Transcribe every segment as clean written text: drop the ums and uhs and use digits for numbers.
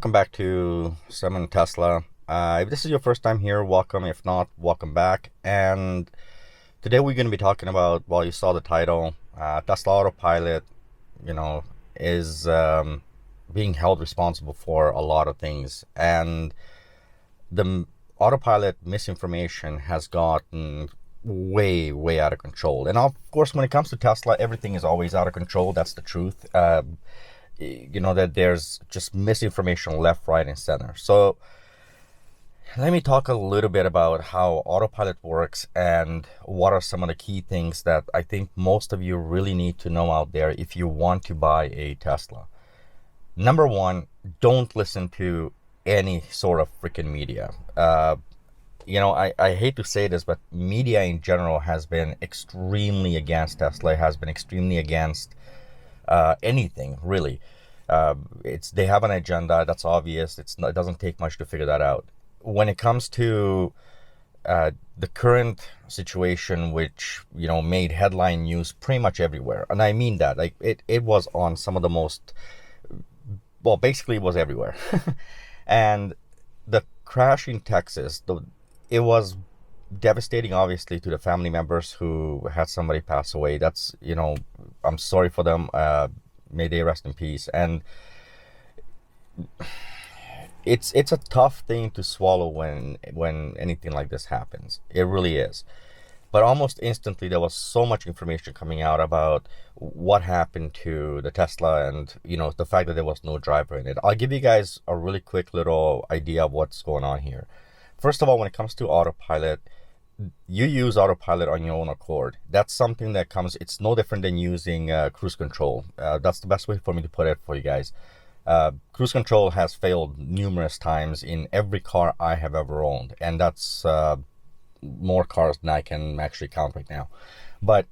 welcome back to Summon Tesla. If this is your first time here, welcome. If not, welcome back. And today we're going to be talking about, well, you saw the title, Tesla Autopilot, is being held responsible for a lot of things. And the autopilot misinformation has gotten way out of control. And of course, when it comes to Tesla, everything is always out of control. That's the truth. That there's just misinformation left, right, and center. So let me talk a little bit about how autopilot works and what are some of the key things that I think most of you really need to know out there if you want to buy a Tesla. Number one, don't listen to any sort of freaking media. I hate to say this, but media in general has been extremely against Tesla, has been extremely against anything really. They have an agenda that's obvious. It doesn't take much to figure that out. When it comes to the current situation, which made headline news pretty much everywhere, and I mean that, like it was on some of the most, well, basically it was everywhere. And the crash in Texas, it was devastating, obviously, to the family members who had somebody pass away. That's, I'm sorry for them. May they rest in peace. And it's a tough thing to swallow when anything like this happens. It really is. But almost instantly, there was so much information coming out about what happened to the Tesla and, the fact that there was no driver in it. I'll give you guys a really quick little idea of what's going on here. First of all, when it comes to autopilot, you use autopilot on your own accord. That's something that comes, it's no different than using cruise control. That's the best way for me to put it for you guys. Cruise control has failed numerous times in every car I have ever owned. And that's more cars than I can actually count right now. But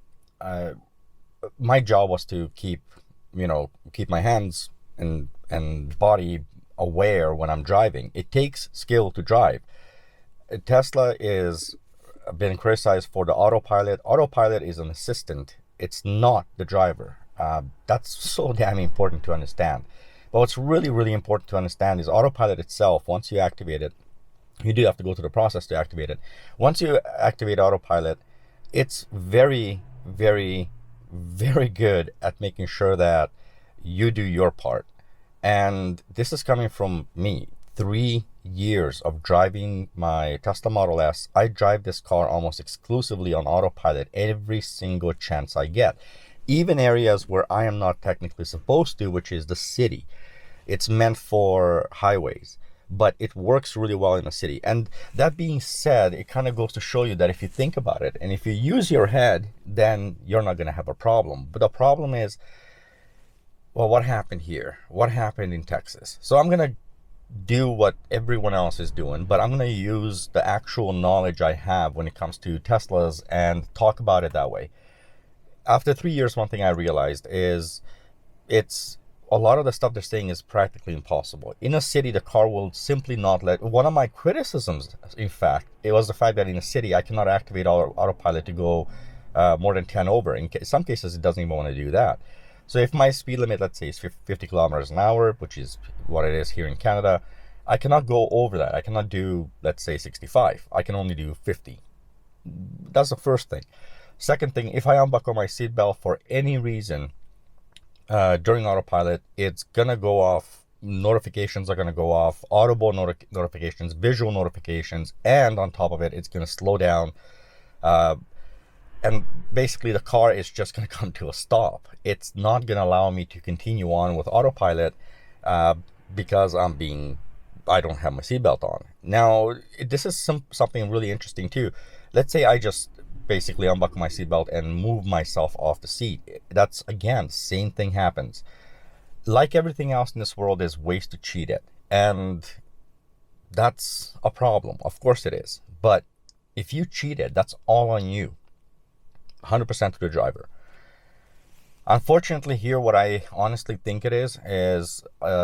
my job was to keep my hands and body aware when I'm driving. It takes skill to drive. Tesla is been criticized for the autopilot. Autopilot is an assistant. It's not the driver. That's so damn important to understand. But what's really important to understand is autopilot itself, once you activate it, you do have to go through the process to activate it. Once you activate autopilot, it's very good at making sure that you do your part. And this is coming from me. 3 years of driving my Tesla Model S. I drive this car almost exclusively on autopilot every single chance I get. Even areas where I am not technically supposed to, which is the city. It's meant for highways, but it works really well in the city. And that being said, it kind of goes to show you that if you think about it, and if you use your head, then you're not going to have a problem. But the problem is, well, what happened here? What happened in Texas? So I'm going to do what everyone else is doing, but I'm going to use the actual knowledge I have when it comes to Teslas and talk about it that way. After 3 years, one thing I realized is it's a lot of the stuff they're saying is practically impossible. In a city, the car will simply not let. One of my criticisms, in fact, it was the fact that in a city, I cannot activate autopilot to go more than 10 over. In some cases, it doesn't even want to do that. So if my speed limit, let's say, is 50 kilometers an hour, which is what it is here in Canada, I cannot go over that. I cannot do, let's say, 65. I can only do 50. That's the first thing. Second thing, if I unbuckle my seatbelt for any reason during autopilot, it's going to go off. Notifications are going to go off. Audible notifications, visual notifications, and on top of it, it's going to slow down. And basically, the car is just going to come to a stop. It's not going to allow me to continue on with autopilot because I don't have my seatbelt on. Now, this is something really interesting too. Let's say I just basically unbuckle my seatbelt and move myself off the seat. That's, again, same thing happens. Like everything else in this world, there's ways to cheat it. And that's a problem. Of course it is. But if you cheated, that's all on you. 100% to the driver. Unfortunately, here, what I honestly think it is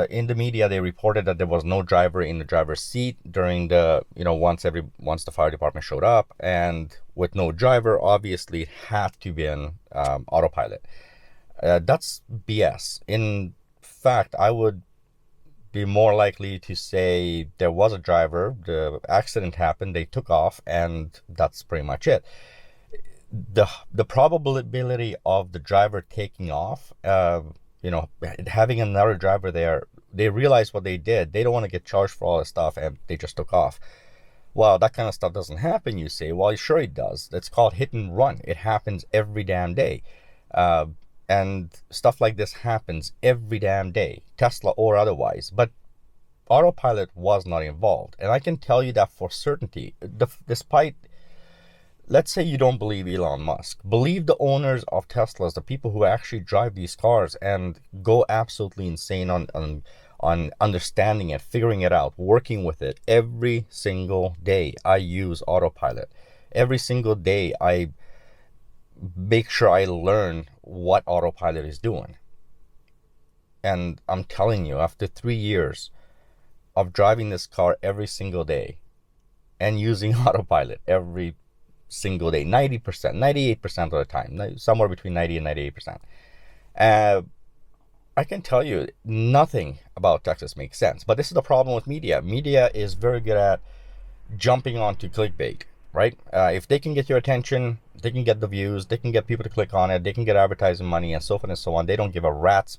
in the media, they reported that there was no driver in the driver's seat during the, once the fire department showed up, and with no driver, obviously it had to be in autopilot. That's BS. In fact, I would be more likely to say there was a driver, the accident happened, they took off, and that's pretty much it. The probability of the driver taking off, having another driver there, they realize what they did. They don't want to get charged for all this stuff, and they just took off. Well, that kind of stuff doesn't happen, you say. Well, sure it does. That's called hit and run. It happens every damn day. And stuff like this happens every damn day, Tesla or otherwise. But autopilot was not involved. And I can tell you that for certainty. Despite, let's say you don't believe Elon Musk. Believe the owners of Teslas, the people who actually drive these cars, and go absolutely insane on understanding it, figuring it out, working with it. Every single day I use autopilot. Every single day I make sure I learn what autopilot is doing. And I'm telling you, after 3 years of driving this car every single day and using autopilot every single day, 90%, 98% of the time, somewhere between 90 and 98%, I can tell you nothing about Texas makes sense. But this is the problem with media. Media is very good at jumping onto clickbait, right? If they can get your attention, they can get the views, they can get people to click on it, they can get advertising money, and so forth and so on. They don't give a rat's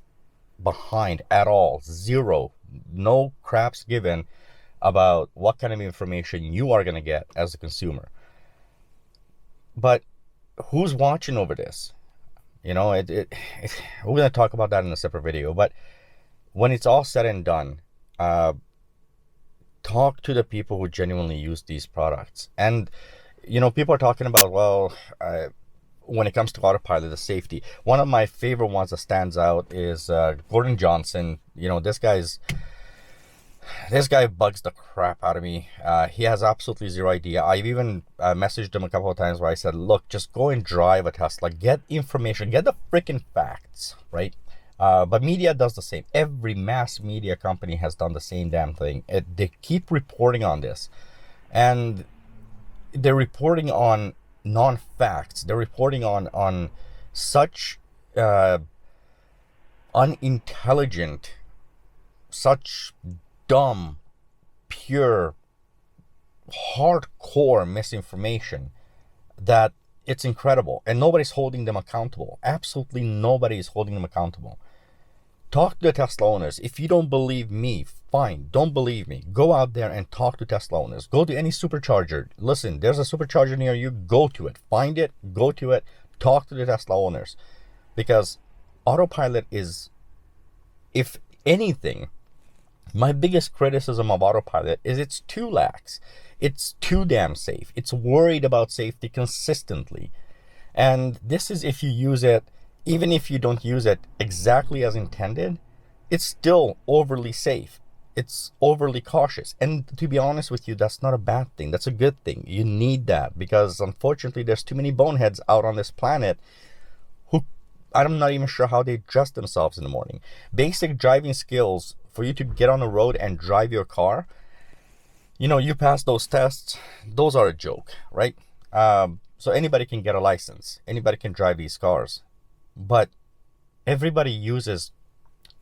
behind at all. Zero. No craps given about what kind of information you are going to get as a consumer. But who's watching over this? We're going to talk about that in a separate video. But when it's all said and done, talk to the people who genuinely use these products. And people are talking about, when it comes to autopilot, the safety. One of my favorite ones that stands out is Gordon Johnson. This guy bugs the crap out of me. He has absolutely zero idea. I've even messaged him a couple of times where I said, look, just go and drive a Tesla. Get information. Get the freaking facts, right? But media does the same. Every mass media company has done the same damn thing. They keep reporting on this. And they're reporting on non-facts. They're reporting on such unintelligent, such dumb, pure, hardcore misinformation that it's incredible. And nobody's holding them accountable. Absolutely nobody is holding them accountable. Talk to the Tesla owners. If you don't believe me, fine, don't believe me. Go out there and talk to Tesla owners. Go to any supercharger. Listen, there's a supercharger near you. Go to it. Find it. Go to it. Talk to the Tesla owners. Because autopilot is, if anything, my biggest criticism of autopilot is it's too lax. It's too damn safe. It's worried about safety consistently. And this is if you use it, even if you don't use it exactly as intended, it's still overly safe. It's overly cautious. And to be honest with you, that's not a bad thing. That's a good thing. You need that because unfortunately there's too many boneheads out on this planet who, I'm not even sure how they dress themselves in the morning. Basic driving skills for you to get on the road and drive your car, you pass those tests, those are a joke, right? So anybody can get a license. Anybody can drive these cars. But everybody uses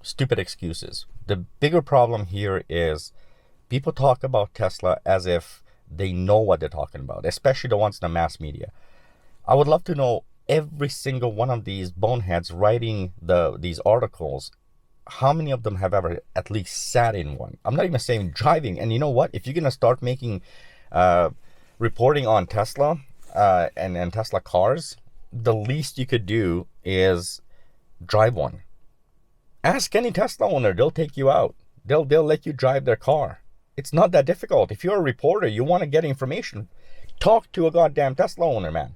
stupid excuses. The bigger problem here is people talk about Tesla as if they know what they're talking about, especially the ones in the mass media. I would love to know every single one of these boneheads writing these articles, how many of them have ever at least sat in one? I'm not even saying driving. And you know what? If you're going to start making reporting on Tesla and Tesla cars, the least you could do is drive one. Ask any Tesla owner. They'll take you out. They'll let you drive their car. It's not that difficult. If you're a reporter, you want to get information, talk to a goddamn Tesla owner, man.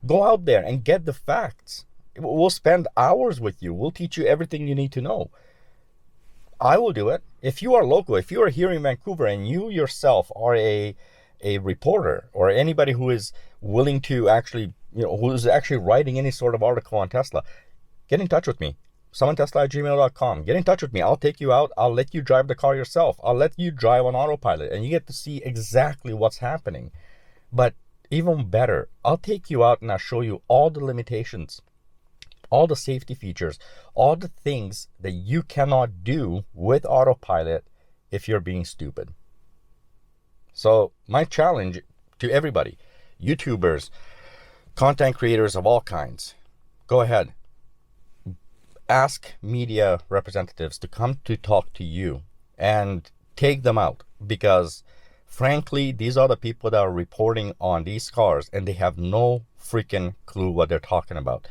Go out there and get the facts. We'll spend hours with you. We'll teach you everything you need to know. I will do it. If you are local, if you are here in Vancouver and you yourself are a reporter or anybody who is willing to actually, who's actually writing any sort of article on Tesla, get in touch with me. SummonTesla@gmail.com. Get in touch with me. I'll take you out. I'll let you drive the car yourself. I'll let you drive on autopilot and you get to see exactly what's happening. But even better, I'll take you out and I'll show you all the limitations all the safety features, all the things that you cannot do with autopilot if you're being stupid. So my challenge to everybody, YouTubers, content creators of all kinds, go ahead. Ask media representatives to come to talk to you and take them out, because frankly, these are the people that are reporting on these cars and they have no freaking clue what they're talking about.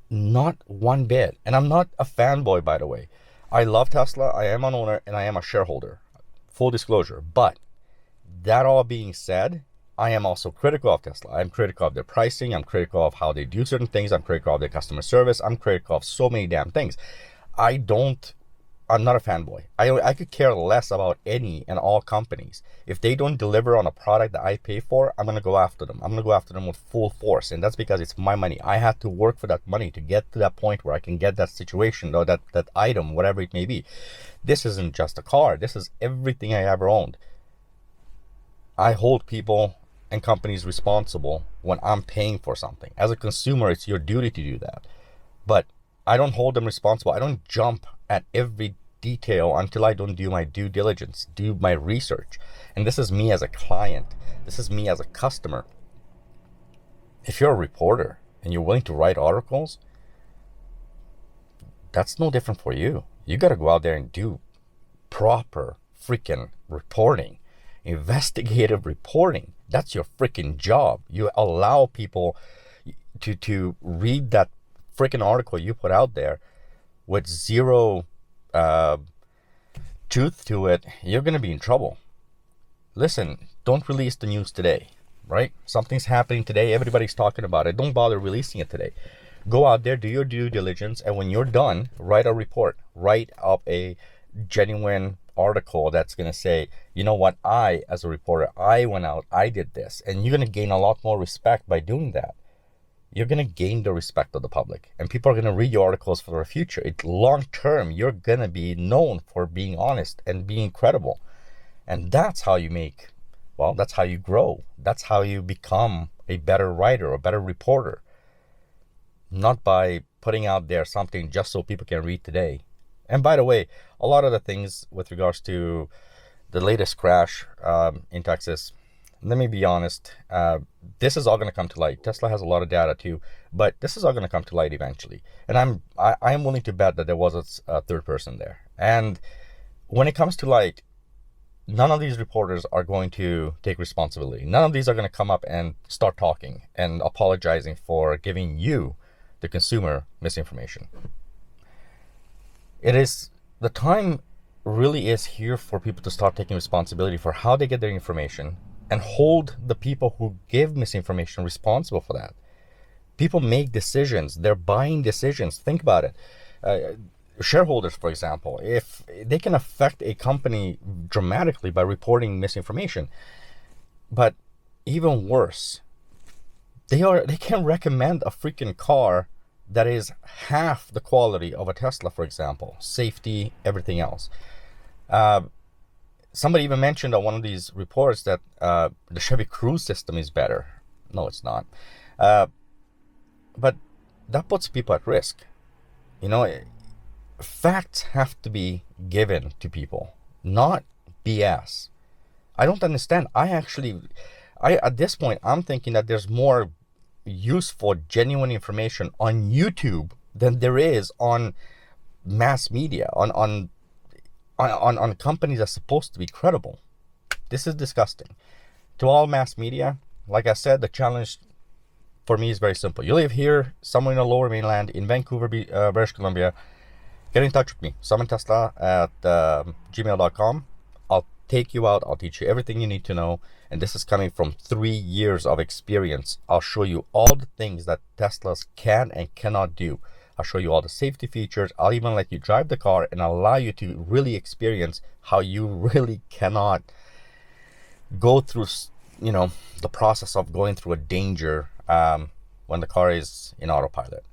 Not one bit. And I'm not a fanboy, by the way. I love Tesla. I am an owner and I am a shareholder. Full disclosure. But that all being said, I am also critical of Tesla. I'm critical of their pricing. I'm critical of how they do certain things. I'm critical of their customer service. I'm critical of so many damn things. I'm not a fanboy. I could care less about any and all companies. If they don't deliver on a product that I pay for, I'm going to go after them. I'm going to go after them with full force. And that's because it's my money. I had to work for that money to get to that point where I can get that situation or that item, whatever it may be. This isn't just a car. This is everything I ever owned. I hold people and companies responsible when I'm paying for something. As a consumer, it's your duty to do that. But I don't hold them responsible. I don't jump at every detail until I don't do my due diligence, do my research. And this is me as a client. This is me as a customer. If you're a reporter and you're willing to write articles, that's no different for you. You got to go out there and do proper freaking reporting, investigative reporting. That's your freaking job. You allow people to read that freaking article you put out there with zero truth to it. You're going to be in trouble. Listen, don't release the news today, right? Something's happening today. Everybody's talking about it. Don't bother releasing it today. Go out there, do your due diligence, and when you're done, write a report. Write up a genuine article that's going to say, you know what, I, as a reporter, I went out, I did this. And you're going to gain a lot more respect by doing that. You're going to gain the respect of the public. And people are going to read your articles for the future. Long term, you're going to be known for being honest and being credible. And that's how you that's how you grow. That's how you become a better writer or a better reporter. Not by putting out there something just so people can read today. And by the way, a lot of the things with regards to the latest crash in Texas, let me be honest, this is all going to come to light. Tesla has a lot of data too, but this is all going to come to light eventually. And I am willing to bet that there was a third person there. And when it comes to light, none of these reporters are going to take responsibility. None of these are going to come up and start talking and apologizing for giving you, the consumer, misinformation. The time really is here for people to start taking responsibility for how they get their information and hold the people who give misinformation responsible for that. People make decisions. They're buying decisions. Think about it. Shareholders, for example, if they can affect a company dramatically by reporting misinformation. But even worse, they can recommend a freaking car that is half the quality of a Tesla, for example. Safety, everything else. Somebody even mentioned on one of these reports that the Chevy Cruise system is better. No, it's not. But that puts people at risk. Facts have to be given to people, not BS. I don't understand. At this point, I'm thinking that there's more useful, genuine information on YouTube than there is on mass media, on companies that's supposed to be credible. This is disgusting. To all mass media, like I said, the challenge for me is very simple. You live here, somewhere in the lower mainland, in Vancouver, British Columbia, get in touch with me, summontesla at gmail.com. I'll take you out. I'll teach you everything you need to know. And this is coming from 3 years of experience. I'll show you all the things that Teslas can and cannot do. I'll show you all the safety features. I'll even let you drive the car and allow you to really experience how you really cannot go through, the process of going through a danger when the car is in autopilot.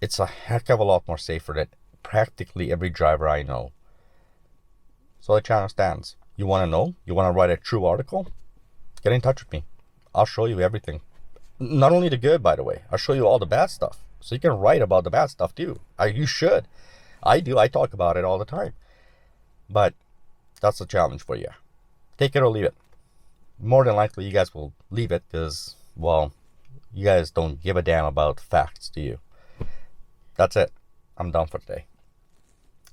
It's a heck of a lot more safer than practically every driver I know. So the challenge stands. You want to know? You want to write a true article? Get in touch with me. I'll show you everything. Not only the good, by the way. I'll show you all the bad stuff. So you can write about the bad stuff too. You should. I do. I talk about it all the time. But that's a challenge for you. Take it or leave it. More than likely, you guys will leave it because, well, you guys don't give a damn about facts, do you? That's it. I'm done for today.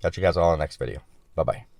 Catch you guys all in the next video. Bye-bye.